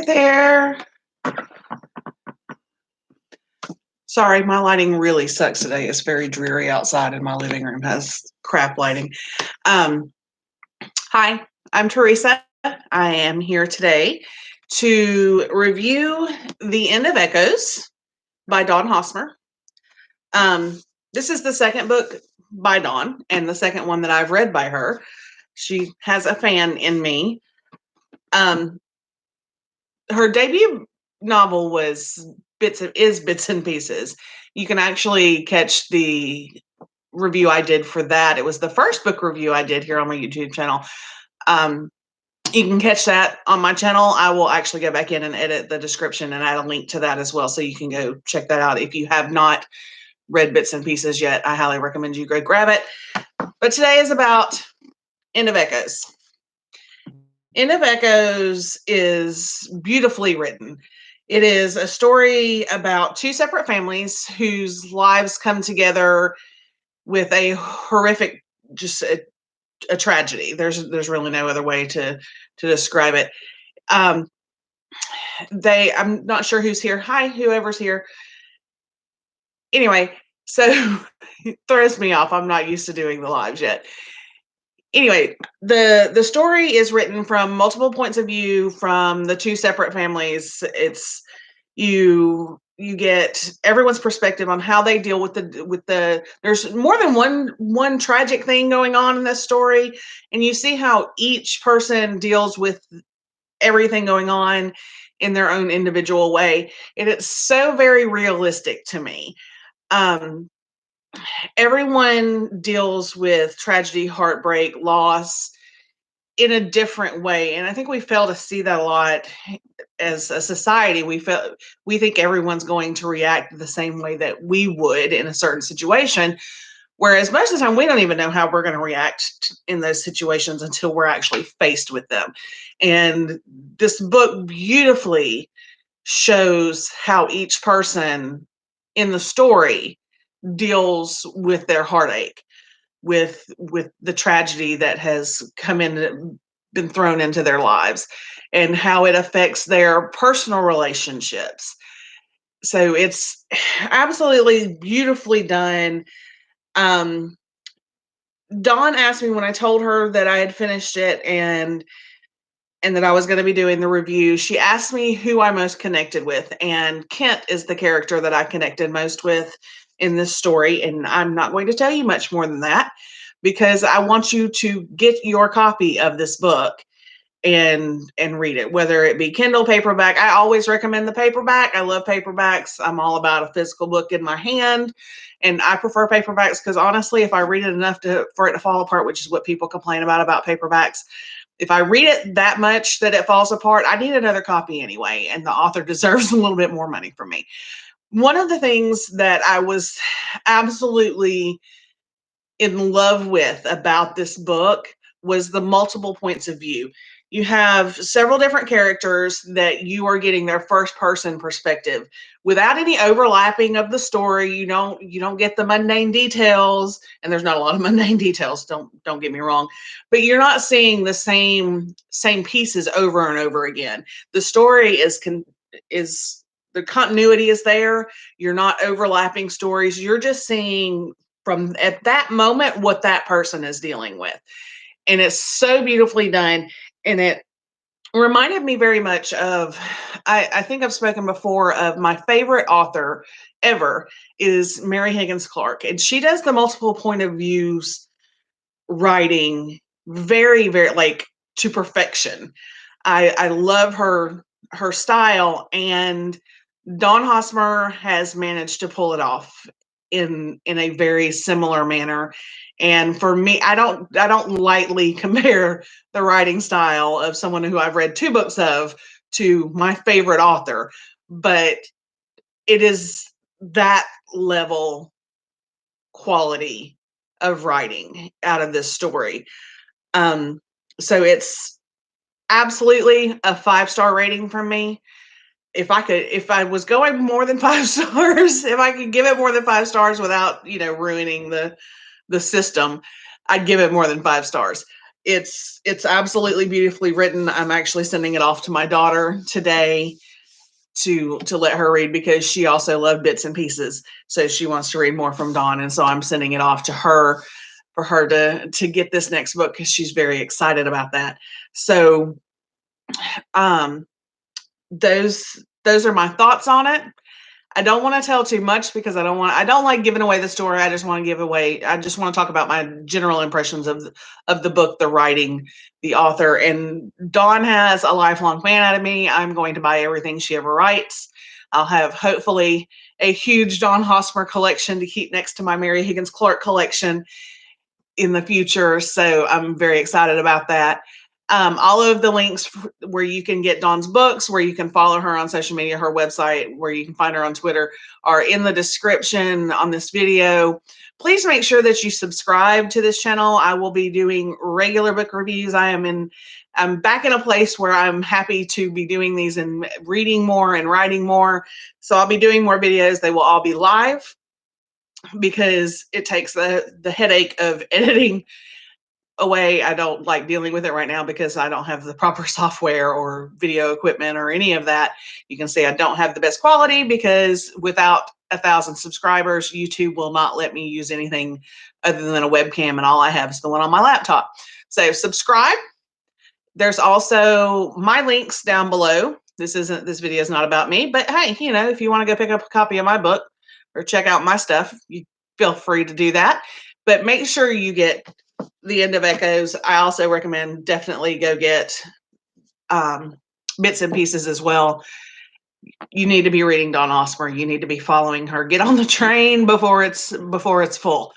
Hi there. Sorry, my lighting really sucks today. It's very dreary outside and my living room has crap lighting. Um, Hi, I'm Teresa. I am here today to review The End of Echoes by Dawn Hosmer. This is the second book by Dawn and the second one that I've read by her. She has a fan in me. Her debut novel was Bits and Pieces. You can actually catch the review I did for that. It was the first book review I did here on my YouTube channel. Um, you can catch that on my channel. I will actually go back in and edit the description and add a link to that as well, so you can go check that out. If you have not read Bits and Pieces yet, I highly recommend you go grab it. But today is about End of Echoes. End of Echoes is beautifully written. It is a story about two separate families whose lives come together with a horrific, just a tragedy. There's really no other way to describe it. I'm not sure who's here. Hi, whoever's here. Anyway, so it throws me off. I'm not used to doing the lives yet. Anyway, the story is written from multiple points of view from the two separate families. It's you get everyone's perspective on how they deal with the there's more than one tragic thing going on in this story, and you see how each person deals with everything going on in their own individual way, and it's so very realistic to me. Everyone deals with tragedy, heartbreak, loss in a different way, and I think we fail to see that a lot as a society. We think everyone's going to react the same way that we would in a certain situation, whereas most of the time we don't even know how we're going to react in those situations until we're actually faced with them. And this book beautifully shows how each person in the story deals with their heartache, with the tragedy that has been thrown into their lives, and how it affects their personal relationships. So it's absolutely beautifully done. um Dawn asked me when I told her that I had finished it and that I was going to be doing the review. She asked me who I most connected with, and Kent is the character that I connected most with in this story. And I'm not going to tell you much more than that because I want you to get your copy of this book and read it, whether it be Kindle, paperback. I always recommend the paperback. I love paperbacks. I'm all about a physical book in my hand, and I prefer paperbacks because honestly, if I read it enough for it to fall apart, which is what people complain about paperbacks, if I read it that much that it falls apart, I need another copy anyway, and the author deserves a little bit more money from me. One of the things that I was absolutely in love with about this book was the multiple points of view. You have several different characters that you are getting their first person perspective without any overlapping of the story. You don't get the mundane details, and there's not a lot of mundane details, don't get me wrong, but you're not seeing the same pieces over and over again. The story is the continuity is there. You're not overlapping stories. You're just seeing from at that moment what that person is dealing with. And it's so beautifully done. And it reminded me very much of, I think I've spoken before of my favorite author ever is Mary Higgins Clark. And she does the multiple point of views writing very, very like to perfection. I love her style, and Dawn Hosmer has managed to pull it off in a very similar manner. And for me, I don't lightly compare the writing style of someone who I've read two books of to my favorite author, but it is that level quality of writing out of this story. Um, so it's absolutely a 5-star rating from me. If I was going more than 5 stars, if I could give it more than 5 stars without, ruining the system, I'd give it more than 5 stars. It's absolutely beautifully written. I'm actually sending it off to my daughter today to let her read because she also loved Bits and Pieces. So she wants to read more from Dawn, and so I'm sending it off to her for her to get this next book because she's very excited about that. So um, those are my thoughts on it. I don't want to tell too much because I don't like giving away the story. I just want to talk about my general impressions of the book, the writing, the author. And Dawn has a lifelong fan out of me. I'm going to buy everything she ever writes. I'll have hopefully a huge Dawn Hosmer collection to keep next to my Mary Higgins Clark collection in the future. So I'm very excited about that. All of the links where you can get Dawn's books, where you can follow her on social media, her website, where you can find her on Twitter, are in the description on this video. Please make sure that you subscribe to this channel. I will be doing regular book reviews. I'm back in a place where I'm happy to be doing these and reading more and writing more. So I'll be doing more videos. They will all be live because it takes the headache of editing away. I don't like dealing with it right now because I don't have the proper software or video equipment or any of that. You can see I don't have the best quality because without 1,000 subscribers, YouTube will not let me use anything other than a webcam, and all I have is the one on my laptop. So subscribe. There's also my links down below. This video is not about me, but hey, if you want to go pick up a copy of my book or check out my stuff, you feel free to do that. But make sure you get The End of Echoes. I also recommend definitely go get Bits and Pieces as well. You need to be reading Dawn Hosmer. You need to be following her. Get on the train before it's full,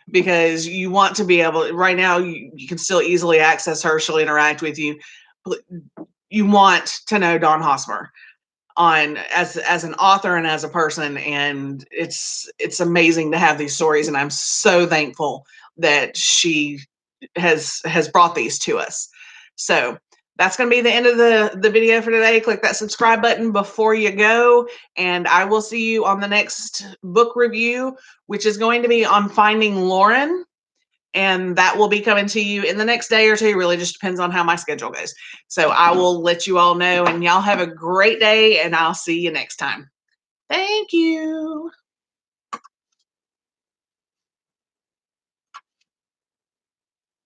because you want to be able. Right now, you can still easily access her. She'll interact with you. But you want to know Dawn Hosmer as an author and as a person, and it's amazing to have these stories, and I'm so thankful that she has brought these to us. So that's going to be the end of the video for today. Click that subscribe button before you go, and I will see you on the next book review, which is going to be on Finding Lauren, and that will be coming to you in the next day or two. Really just depends on how my schedule goes. So I will let you all know, and y'all have a great day, and I'll see you next time. Thank you.